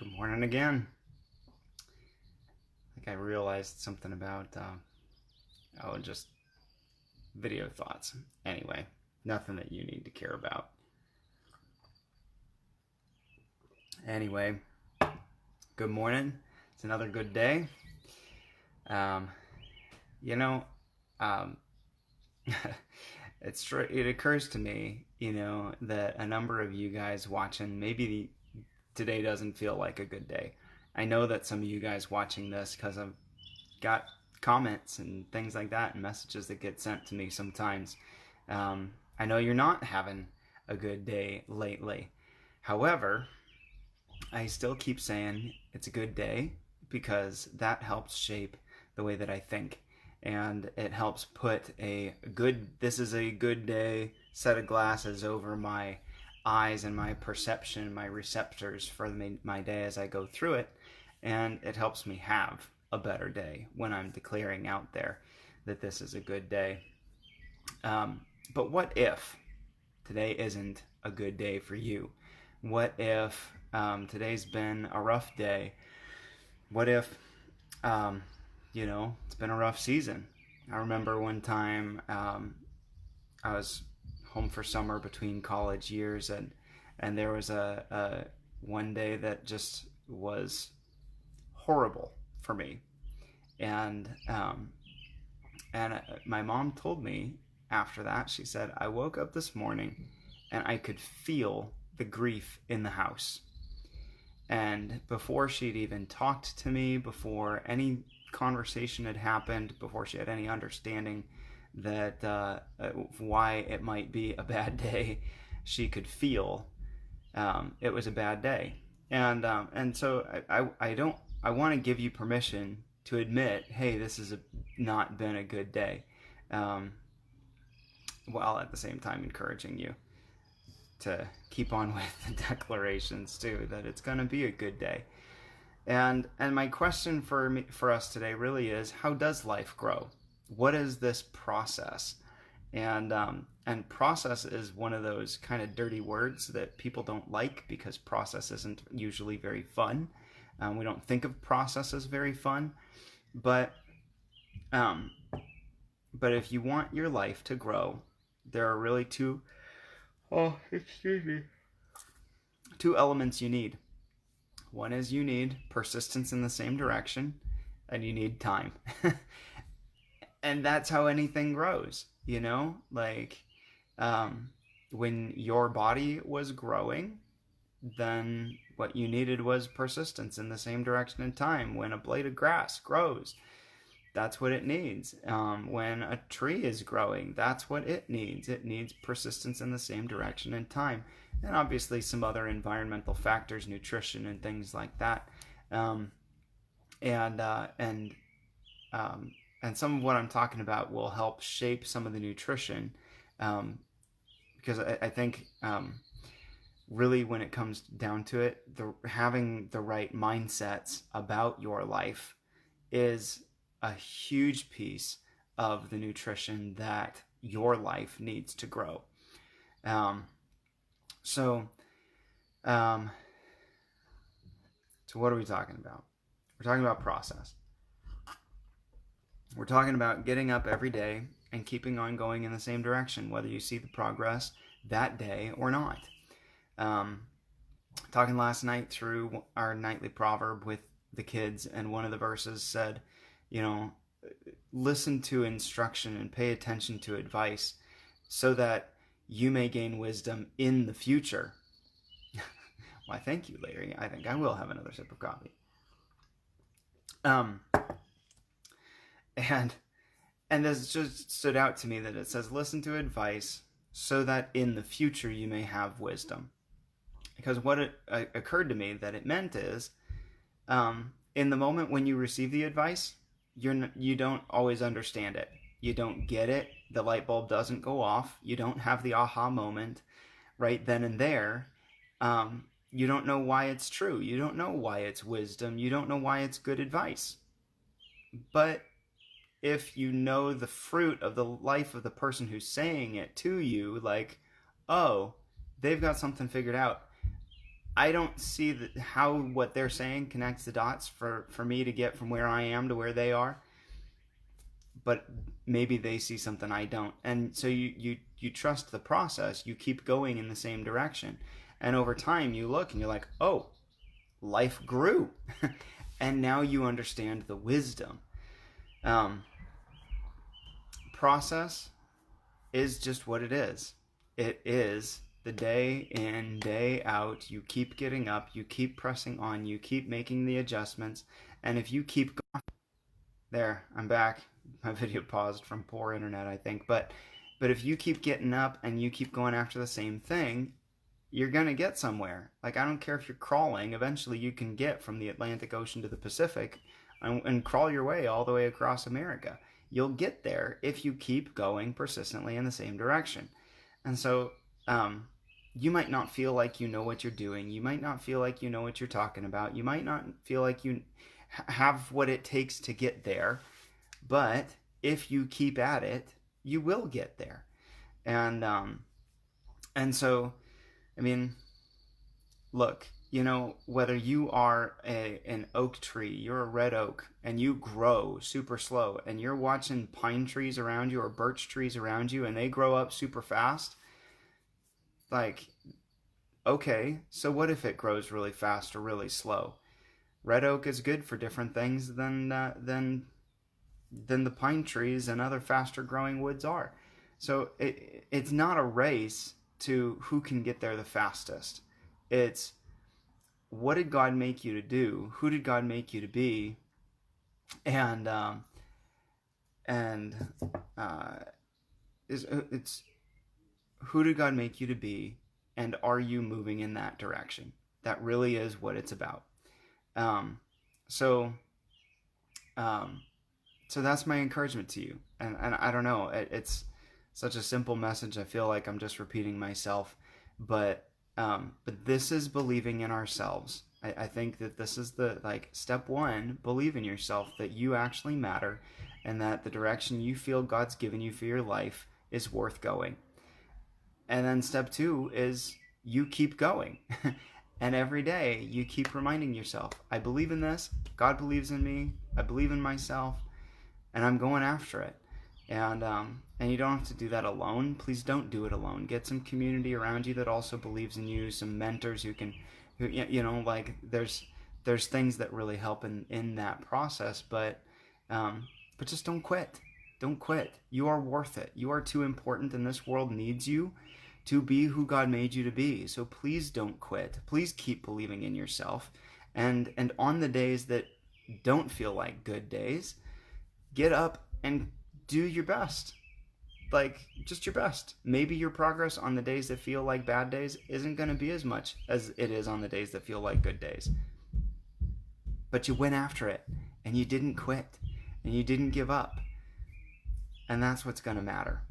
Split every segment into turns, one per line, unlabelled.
Good morning again. I think I realized something about, just video thoughts. Anyway, nothing that you need to care about. Anyway, good morning. It's another good day. Um, you know, um, it occurs to me, that a number of you guys watching, maybe today doesn't feel like a good day. I know that some of you guys watching this, because I've got comments and things like that and messages that get sent to me sometimes. I know you're not having a good day lately. However, I still keep saying it's a good day because that helps shape the way that I think. And it helps put this is a good day set of glasses over my eyes and my perception, my receptors for my day as I go through it. And it helps me have a better day when I'm declaring out there that this is a good day. But what if today isn't a good day for you? What if today's been a rough day? What if, it's been a rough season? I remember one time I was home for summer between college years, and there was a one day that just was horrible for me, and my mom told me after that. She said, I woke up this morning and I could feel the grief in the house. And before she'd even talked to me, before any conversation had happened, before she had any understanding that why it might be a bad day, she could feel it was a bad day. And so I want to give you permission to admit, hey, this has not been a good day, while at the same time encouraging you to keep on with the declarations too, that it's going to be a good day. And my question for us today really is, how does life grow? What is this process? And process is one of those kind of dirty words that people don't like, because process isn't usually very fun. We don't think of process as very fun, but if you want your life to grow, there are really two elements you need. One is you need persistence in the same direction, and you need time. And that's how anything grows, when your body was growing, then what you needed was persistence in the same direction and time. When a blade of grass grows, that's what it needs. When a tree is growing, that's what it needs. It needs persistence in the same direction and time. And obviously some other environmental factors, nutrition and things like that. And some of what I'm talking about will help shape some of the nutrition, because I think really when it comes down to it, having the right mindsets about your life is a huge piece of the nutrition that your life needs to grow. So what are we talking about? We're talking about process. We're talking about getting up every day and keeping on going in the same direction, whether you see the progress that day or not. Talking last night through our nightly proverb with the kids, and one of the verses said, listen to instruction and pay attention to advice so that you may gain wisdom in the future. Why, thank you, Larry. I think I will have another sip of coffee. And this just stood out to me, that it says, listen to advice so that in the future you may have wisdom. Because what it occurred to me that it meant is, in the moment when you receive the advice, you don't always understand it. You don't get it. The light bulb doesn't go off. You don't have the aha moment right then and there. You don't know why it's true. You don't know why it's wisdom. You don't know why it's good advice. But if you know the fruit of the life of the person who's saying it to you, like, oh, they've got something figured out, I don't see how what they're saying connects the dots for me to get from where I am to where they are, but maybe they see something I don't. And so you trust the process. You keep going in the same direction. And over time you look and you're like, "Oh, life grew." And now you understand the wisdom. Um, Process is just what it is. It is the day in, day out. You keep getting up, you keep pressing on, you keep making the adjustments. And if you keep going, there, I'm back. My video paused from poor internet, I think. But if you keep getting up and you keep going after the same thing, you're going to get somewhere. Like, I don't care if you're crawling, eventually you can get from the Atlantic Ocean to the Pacific and crawl your way all the way across America. You'll get there if you keep going persistently in the same direction. And so, you might not feel like you know what you're doing. You might not feel like you know what you're talking about. You might not feel like you have what it takes to get there. But if you keep at it, you will get there. And so, I mean, look, whether you are an oak tree, you're a red oak, and you grow super slow, and you're watching pine trees around you or birch trees around you, and they grow up super fast, like, okay, so what if it grows really fast or really slow? Red oak is good for different things than the pine trees and other faster growing woods are. So it's not a race to who can get there the fastest. It's, what did God make you to do? Who did God make you to be? And it's, who did God make you to be? And are you moving in that direction? That really is what it's about. So that's my encouragement to you. And I don't know, it's such a simple message. I feel like I'm just repeating myself, but this is believing in ourselves. I think that this is the, step one: believe in yourself that you actually matter, and that the direction you feel God's given you for your life is worth going. And then step two is you keep going. And every day you keep reminding yourself, I believe in this, God believes in me, I believe in myself, and I'm going after it. And you don't have to do that alone. Please don't do it alone. Get some community around you that also believes in you, some mentors who there's things that really help in that process, but just don't quit. Don't quit. You are worth it. You are too important, and this world needs you to be who God made you to be. So please don't quit. Please keep believing in yourself. And on the days that don't feel like good days, get up and do your best. Just your best. Maybe your progress on the days that feel like bad days isn't going to be as much as it is on the days that feel like good days. But you went after it, and you didn't quit, and you didn't give up. And that's what's going to matter.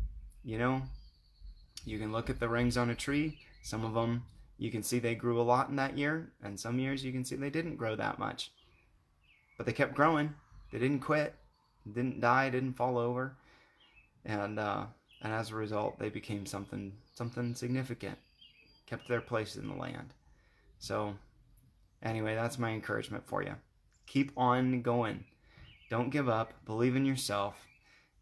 You can look at the rings on a tree. Some of them, you can see they grew a lot in that year, and some years you can see they didn't grow that much. But they kept growing. They didn't quit, didn't die, didn't fall over. And as a result, they became something significant, kept their place in the land. So anyway, that's my encouragement for you. Keep on going. Don't give up. Believe in yourself,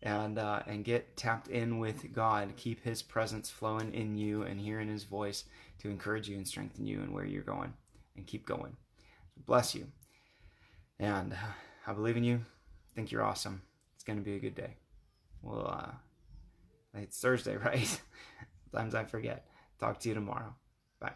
and get tapped in with God. Keep His presence flowing in you and hearing His voice to encourage you and strengthen you in where you're going. And keep going. Bless you. And I believe in you. I think you're awesome. It's going to be a good day. Well, it's Thursday, right? Sometimes I forget. Talk to you tomorrow. Bye.